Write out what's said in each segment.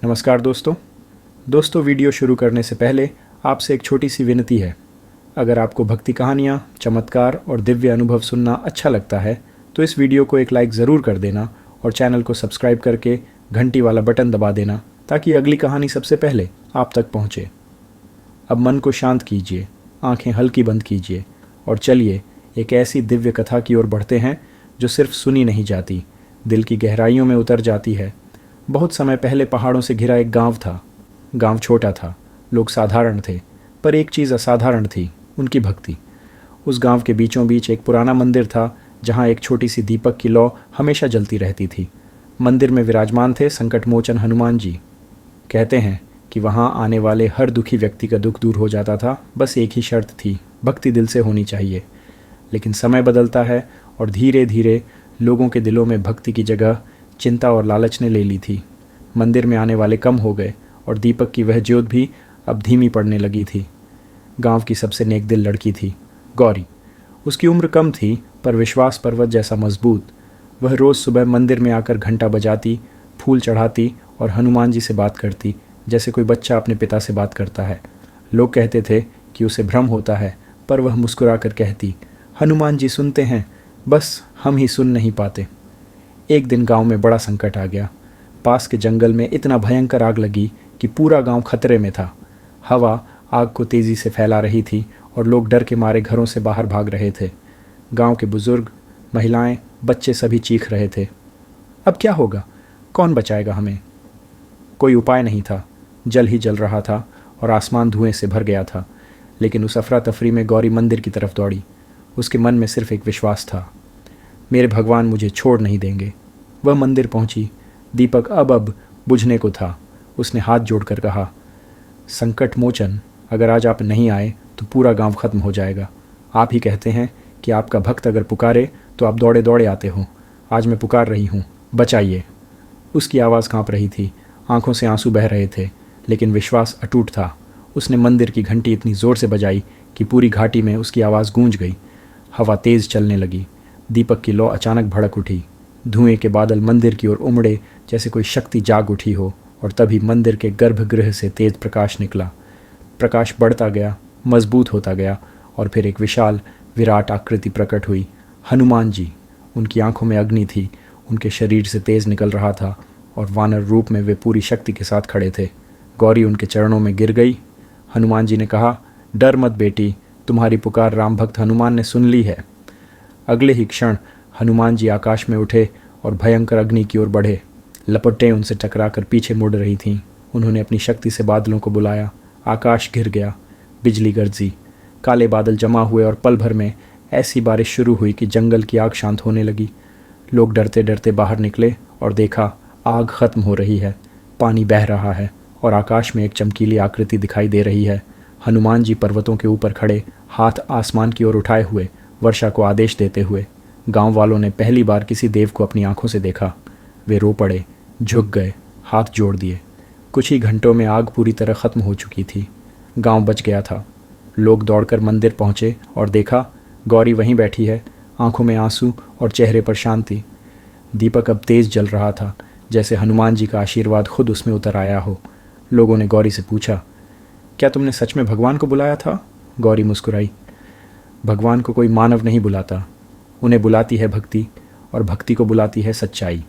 नमस्कार दोस्तों वीडियो शुरू करने से पहले आपसे एक छोटी सी विनती है। अगर आपको भक्ति कहानियाँ, चमत्कार और दिव्य अनुभव सुनना अच्छा लगता है तो इस वीडियो को एक लाइक ज़रूर कर देना और चैनल को सब्सक्राइब करके घंटी वाला बटन दबा देना ताकि अगली कहानी सबसे पहले आप तक पहुँचे। अब मन को शांत कीजिए, आंखें हल्की बंद कीजिए और चलिए एक ऐसी दिव्य कथा की ओर बढ़ते हैं जो सिर्फ सुनी नहीं जाती, दिल की गहराइयों में उतर जाती है। बहुत समय पहले पहाड़ों से घिरा एक गांव था। गांव छोटा था, लोग साधारण थे, पर एक चीज़ असाधारण थी, उनकी भक्ति। उस गांव के बीचों बीच एक पुराना मंदिर था जहां एक छोटी सी दीपक की लौ हमेशा जलती रहती थी। मंदिर में विराजमान थे संकट मोचन हनुमान जी। कहते हैं कि वहां आने वाले हर दुखी व्यक्ति का दुख दूर हो जाता था। बस एक ही शर्त थी, भक्ति दिल से होनी चाहिए। लेकिन समय बदलता है और धीरे धीरे लोगों के दिलों में भक्ति की जगह चिंता और लालच ने ले ली थी। मंदिर में आने वाले कम हो गए और दीपक की वह ज्योत भी अब धीमी पड़ने लगी थी। गांव की सबसे नेक दिल लड़की थी गौरी। उसकी उम्र कम थी पर विश्वास पर्वत जैसा मजबूत। वह रोज़ सुबह मंदिर में आकर घंटा बजाती, फूल चढ़ाती और हनुमान जी से बात करती जैसे कोई बच्चा अपने पिता से बात करता है। लोग कहते थे कि उसे भ्रम होता है, पर वह मुस्कुरा कर कहती, हनुमान जी सुनते हैं, बस हम ही सुन नहीं पाते। एक दिन गांव में बड़ा संकट आ गया। पास के जंगल में इतना भयंकर आग लगी कि पूरा गांव खतरे में था। हवा आग को तेज़ी से फैला रही थी और लोग डर के मारे घरों से बाहर भाग रहे थे। गांव के बुजुर्ग, महिलाएं, बच्चे सभी चीख रहे थे, अब क्या होगा, कौन बचाएगा हमें। कोई उपाय नहीं था। जल ही जल रहा था और आसमान धुएं से भर गया था। लेकिन उस अफरा तफरी में गौरी मंदिर की तरफ दौड़ी। उसके मन में सिर्फ एक विश्वास था, मेरे भगवान मुझे छोड़ नहीं देंगे। वह मंदिर पहुंची। दीपक अब बुझने को था। उसने हाथ जोड़कर कहा, संकट मोचन, अगर आज आप नहीं आए तो पूरा गांव खत्म हो जाएगा। आप ही कहते हैं कि आपका भक्त अगर पुकारे तो आप दौड़े दौड़े आते हो। आज मैं पुकार रही हूँ, बचाइए। उसकी आवाज़ काँप रही थी, आंखों से आंसू बह रहे थे, लेकिन विश्वास अटूट था। उसने मंदिर की घंटी इतनी ज़ोर से बजाई कि पूरी घाटी में उसकी आवाज़ गूंज गई। हवा तेज़ चलने लगी। दीपक की लौ अचानक भड़क उठी। धुएं के बादल मंदिर की ओर उमड़े जैसे कोई शक्ति जाग उठी हो, और तभी मंदिर के गर्भगृह से तेज प्रकाश निकला। प्रकाश बढ़ता गया, मजबूत होता गया और फिर एक विशाल विराट आकृति प्रकट हुई। हनुमान जी। उनकी आंखों में अग्नि थी, उनके शरीर से तेज निकल रहा था और वानर रूप में वे पूरी शक्ति के साथ खड़े थे। गौरी उनके चरणों में गिर गई। हनुमान जी ने कहा, डर मत बेटी, तुम्हारी पुकार राम भक्त हनुमान ने सुन ली है। अगले ही क्षण हनुमान जी आकाश में उठे और भयंकर अग्नि की ओर बढ़े। लपटें उनसे टकराकर पीछे मुड़ रही थीं। उन्होंने अपनी शक्ति से बादलों को बुलाया। आकाश घिर गया, बिजली गरजी, काले बादल जमा हुए और पल भर में ऐसी बारिश शुरू हुई कि जंगल की आग शांत होने लगी। लोग डरते डरते बाहर निकले और देखा, आग खत्म हो रही है, पानी बह रहा है और आकाश में एक चमकीली आकृति दिखाई दे रही है। हनुमान जी पर्वतों के ऊपर खड़े, हाथ आसमान की ओर उठाए हुए, वर्षा को आदेश देते हुए। गांव वालों ने पहली बार किसी देव को अपनी आंखों से देखा। वे रो पड़े, झुक गए, हाथ जोड़ दिए। कुछ ही घंटों में आग पूरी तरह खत्म हो चुकी थी। गांव बच गया था। लोग दौड़कर मंदिर पहुंचे और देखा, गौरी वहीं बैठी है, आंखों में आंसू और चेहरे पर शांति। दीपक अब तेज जल रहा था, जैसे हनुमान जी का आशीर्वाद खुद उसमें उतर आया हो। लोगों ने गौरी से पूछा, क्या तुमने सच में भगवान को बुलाया था? गौरी मुस्कुराई, भगवान को कोई मानव नहीं बुलाता, उन्हें बुलाती है भक्ति, और भक्ति को बुलाती है सच्चाई।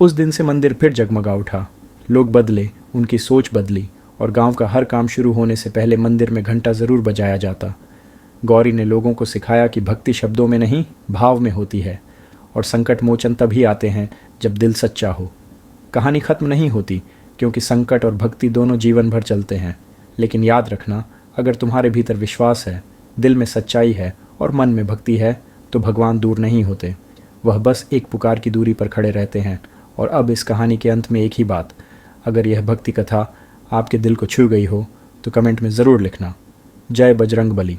उस दिन से मंदिर फिर जगमगा उठा। लोग बदले, उनकी सोच बदली और गांव का हर काम शुरू होने से पहले मंदिर में घंटा ज़रूर बजाया जाता। गौरी ने लोगों को सिखाया कि भक्ति शब्दों में नहीं, भाव में होती है, और संकट मोचन तभी आते हैं जब दिल सच्चा हो। कहानी खत्म नहीं होती, क्योंकि संकट और भक्ति दोनों जीवन भर चलते हैं। लेकिन याद रखना, अगर तुम्हारे भीतर विश्वास है, दिल में सच्चाई है और मन में भक्ति है, तो भगवान दूर नहीं होते। वह बस एक पुकार की दूरी पर खड़े रहते हैं। और अब इस कहानी के अंत में एक ही बात, अगर यह भक्ति कथा आपके दिल को छू गई हो तो कमेंट में ज़रूर लिखना। जय बजरंग बली।